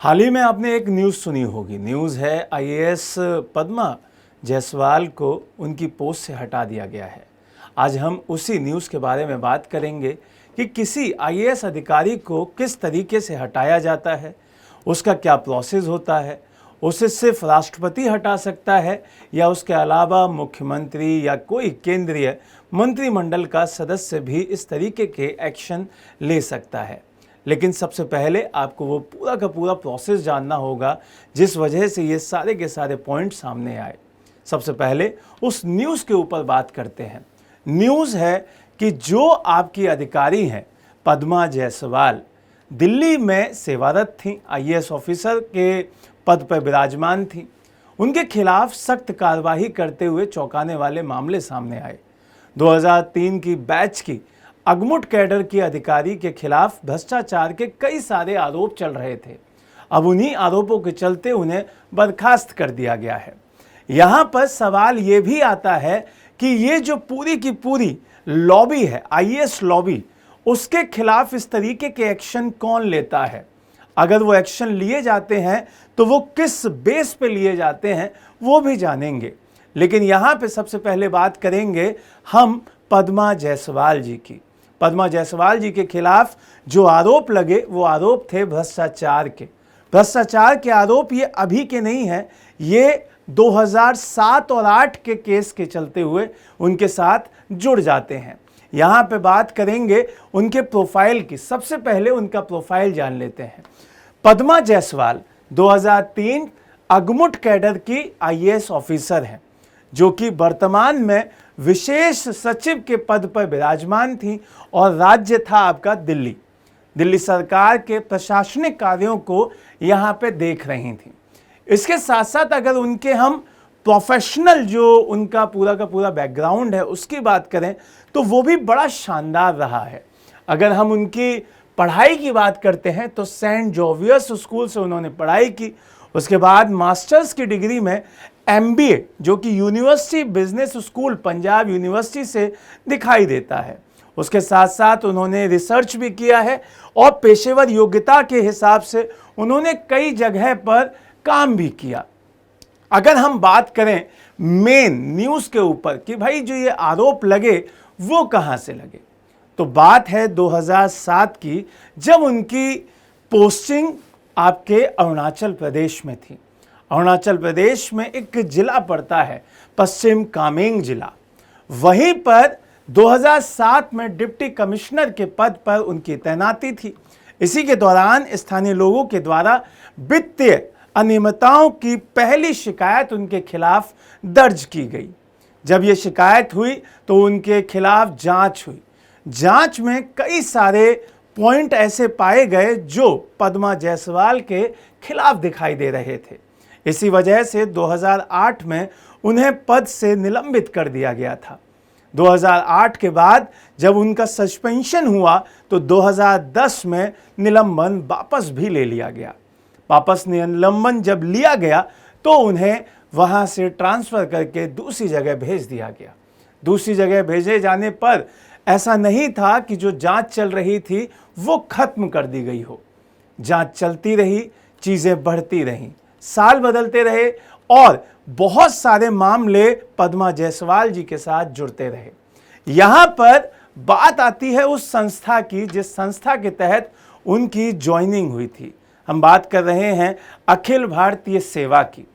हाल ही में आपने एक न्यूज़ सुनी होगी। न्यूज़ है आईएएस पद्मा जायसवाल को उनकी पोस्ट से हटा दिया गया है। आज हम उसी न्यूज़ के बारे में बात करेंगे कि किसी आईएएस अधिकारी को किस तरीके से हटाया जाता है, उसका क्या प्रोसेस होता है, उसे सिर्फ राष्ट्रपति हटा सकता है या उसके अलावा मुख्यमंत्री या कोई केंद्रीय मंत्रिमंडल का सदस्य भी इस तरीके के एक्शन ले सकता है। लेकिन सबसे पहले आपको वो पूरा का पूरा प्रोसेस जानना होगा जिस वजह से ये सारे के सारे पॉइंट सामने आए। सबसे पहले उस न्यूज़ के ऊपर बात करते हैं। न्यूज़ है कि जो आपकी अधिकारी हैं पद्मा जायसवाल, दिल्ली में सेवारत थीं, आईएएस ऑफिसर के पद पर विराजमान थीं। उनके खिलाफ सख्त कार्रवाई करते हुए चौंकाने वाले मामले सामने आए। 2003 की बैच की अगमुट कैडर की अधिकारी के खिलाफ भ्रष्टाचार के कई सारे आरोप चल रहे थे। अब उन्हीं आरोपों के चलते उन्हें बर्खास्त कर दिया गया है। यहाँ पर सवाल ये भी आता है कि ये जो पूरी की पूरी लॉबी है, आईएएस लॉबी, उसके खिलाफ इस तरीके के एक्शन कौन लेता है। अगर वो एक्शन लिए जाते हैं तो वो किस बेस पे लिए जाते हैं वो भी जानेंगे। लेकिन यहाँ पे सबसे पहले बात करेंगे हम पद्मा जायसवाल जी की। पद्मा जायसवाल जी के खिलाफ जो आरोप लगे वो आरोप थे भ्रष्टाचार के। भ्रष्टाचार के आरोप ये अभी के नहीं हैं, ये 2007 और 8 के केस के चलते हुए उनके साथ जुड़ जाते हैं। यहाँ पे बात करेंगे उनके प्रोफाइल की। सबसे पहले उनका प्रोफाइल जान लेते हैं। पद्मा जायसवाल 2003 अगमुट कैडर की आईएएस ऑफिसर हैं, जो कि वर्तमान में विशेष सचिव के पद पर विराजमान थी और राज्य था आपका दिल्ली। दिल्ली सरकार के प्रशासनिक कार्यों को यहाँ पे देख रही थी। इसके साथ साथ अगर उनके हम प्रोफेशनल जो उनका पूरा का पूरा बैकग्राउंड है उसकी बात करें तो वो भी बड़ा शानदार रहा है। अगर हम उनकी पढ़ाई की बात करते हैं तो सेंट जोवियर्स स्कूल से उन्होंने पढ़ाई की। उसके बाद मास्टर्स की डिग्री में एमबीए, जो कि university business school Punjab university से दिखाई देता है। उसके साथ साथ उन्होंने रिसर्च भी किया है और पेशेवर योग्यता के हिसाब से उन्होंने कई जगह पर काम भी किया। अगर हम बात करें मेन न्यूज़ के ऊपर कि भाई जो ये आरोप लगे वो कहाँ से लगे, तो बात है 2007 की, जब उनकी पोस्टिंग आपके अरुणाचल प्रदेश में थी। अरुणाचल प्रदेश में एक जिला पड़ता है पश्चिम कामेंग जिला। वहीं पर 2007 में डिप्टी कमिश्नर के पद पर उनकी तैनाती थी। इसी के दौरान स्थानीय लोगों के द्वारा वित्तीय अनियमितताओं की पहली शिकायत उनके खिलाफ दर्ज की गई। जब ये शिकायत हुई तो उनके खिलाफ जांच हुई। जांच में कई सारे पॉइंट ऐसे पाए गए जो पद्मा जायसवाल के खिलाफ दिखाई दे रहे थे। इसी वजह से 2008 में उन्हें पद से निलंबित कर दिया गया था। 2008 के बाद जब उनका सस्पेंशन हुआ तो 2010 में निलंबन वापस भी ले लिया गया। वापस निलंबन जब लिया गया तो उन्हें वहां से ट्रांसफ़र करके दूसरी जगह भेज दिया गया। दूसरी जगह भेजे जाने पर ऐसा नहीं था कि जो जांच चल रही थी वो खत्म कर दी गई हो। जांच चलती रही, चीज़ें बढ़ती रहीं, साल बदलते रहे और बहुत सारे मामले पद्मा जायसवाल जी के साथ जुड़ते रहे। यहाँ पर बात आती है उस संस्था की जिस संस्था के तहत उनकी ज्वाइनिंग हुई थी। हम बात कर रहे हैं अखिल भारतीय सेवा की।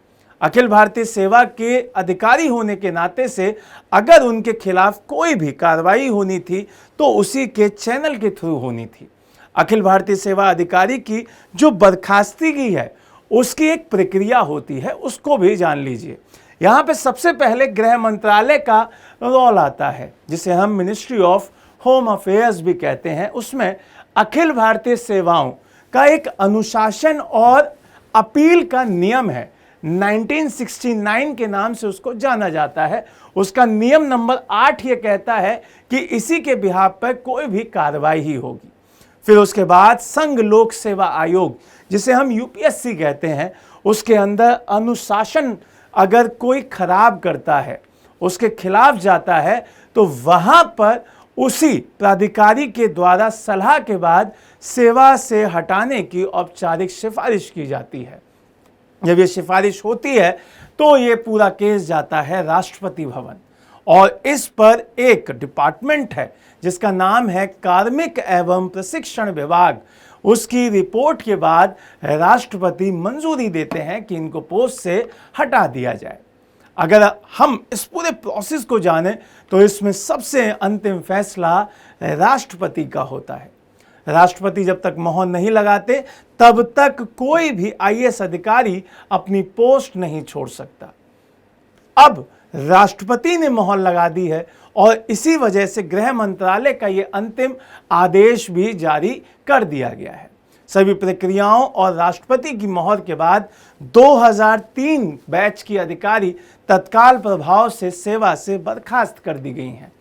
अखिल भारतीय सेवा के अधिकारी होने के नाते से अगर उनके खिलाफ कोई भी कार्रवाई होनी थी तो उसी के चैनल के थ्रू होनी थी। अखिल भारतीय सेवा अधिकारी की जो बर्खास्तगी है उसकी एक प्रक्रिया होती है, उसको भी जान लीजिए। यहाँ पे सबसे पहले गृह मंत्रालय का रोल आता है, जिसे हम मिनिस्ट्री ऑफ होम अफेयर्स भी कहते हैं। उसमें अखिल भारतीय सेवाओं का एक अनुशासन और अपील का नियम है। 1969 के नाम से उसको जाना जाता है। उसका नियम नंबर 8 ये कहता है कि इसी के बिहाफ पर कोई भी कार्रवाई ही होगी। फिर उसके बाद संघ लोक सेवा आयोग, जिसे हम यूपीएससी कहते हैं, उसके अंदर अनुशासन अगर कोई खराब करता है, उसके खिलाफ जाता है, तो वहां पर उसी प्राधिकारी के द्वारा सलाह के बाद सेवा से हटाने की औपचारिक सिफारिश की जाती है। जब ये सिफारिश होती है तो ये पूरा केस जाता है राष्ट्रपति भवन और इस पर एक डिपार्टमेंट है जिसका नाम है कार्मिक एवं प्रशिक्षण विभाग। उसकी रिपोर्ट के बाद राष्ट्रपति मंजूरी देते हैं कि इनको पोस्ट से हटा दिया जाए। अगर हम इस पूरे प्रोसेस को जानें तो इसमें सबसे अंतिम फैसला राष्ट्रपति का होता है। राष्ट्रपति जब तक मोहर नहीं लगाते तब तक कोई भी आईएएस अधिकारी अपनी पोस्ट नहीं छोड़ सकता। अब राष्ट्रपति ने मोहर लगा दी है और इसी वजह से गृह मंत्रालय का ये अंतिम आदेश भी जारी कर दिया गया है। सभी प्रक्रियाओं और राष्ट्रपति की मोहर के बाद 2003 बैच की अधिकारी तत्काल प्रभाव से सेवा से बर्खास्त कर दी गई हैं।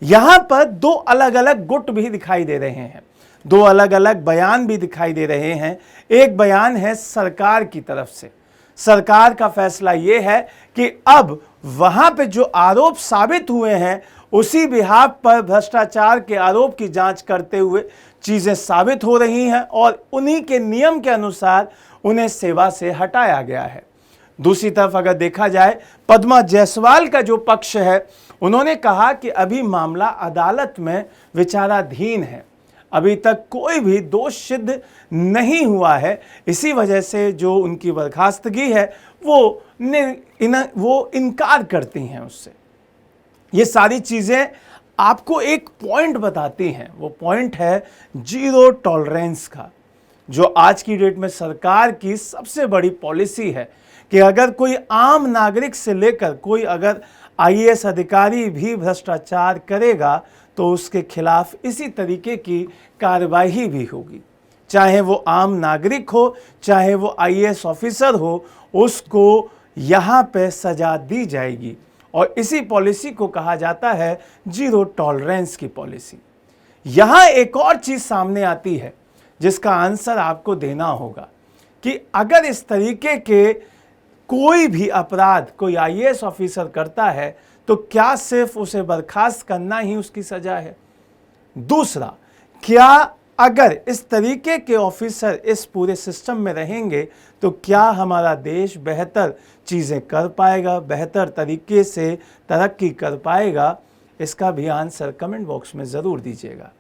यहां पर दो अलग अलग गुट भी दिखाई दे रहे हैं, दो अलग अलग बयान भी दिखाई दे रहे हैं। एक बयान है सरकार की तरफ से। सरकार का फैसला यह है कि अब वहां पे जो आरोप साबित हुए हैं उसी बिहाफ पर भ्रष्टाचार के आरोप की जांच करते हुए चीजें साबित हो रही हैं और उन्हीं के नियम के अनुसार उन्हें सेवा से हटाया गया है। दूसरी तरफ अगर देखा जाए पद्मा जायसवाल का जो पक्ष है, उन्होंने कहा कि अभी मामला अदालत में विचाराधीन है, अभी तक कोई भी दोष सिद्ध नहीं हुआ है। इसी वजह से जो उनकी बर्खास्तगी है वो इनकार करती हैं उससे। ये सारी चीज़ें आपको एक पॉइंट बताती हैं, वो पॉइंट है जीरो टॉलरेंस का, जो आज की डेट में सरकार की सबसे बड़ी पॉलिसी है कि अगर कोई आम नागरिक से लेकर कोई अगर आईएएस अधिकारी भी भ्रष्टाचार करेगा तो उसके खिलाफ इसी तरीके की कार्रवाई भी होगी। चाहे वो आम नागरिक हो, चाहे वो आईएएस ऑफिसर हो, उसको यहाँ पे सजा दी जाएगी। और इसी पॉलिसी को कहा जाता है जीरो टॉलरेंस की पॉलिसी। यहाँ एक और चीज़ सामने आती है जिसका आंसर आपको देना होगा कि अगर इस तरीके के कोई भी अपराध कोई आईएएस ऑफिसर करता है तो क्या सिर्फ उसे बर्खास्त करना ही उसकी सजा है? दूसरा, क्या अगर इस तरीके के ऑफिसर इस पूरे सिस्टम में रहेंगे तो क्या हमारा देश बेहतर चीज़ें कर पाएगा, बेहतर तरीके से तरक्की कर पाएगा? इसका भी आंसर कमेंट बॉक्स में ज़रूर दीजिएगा।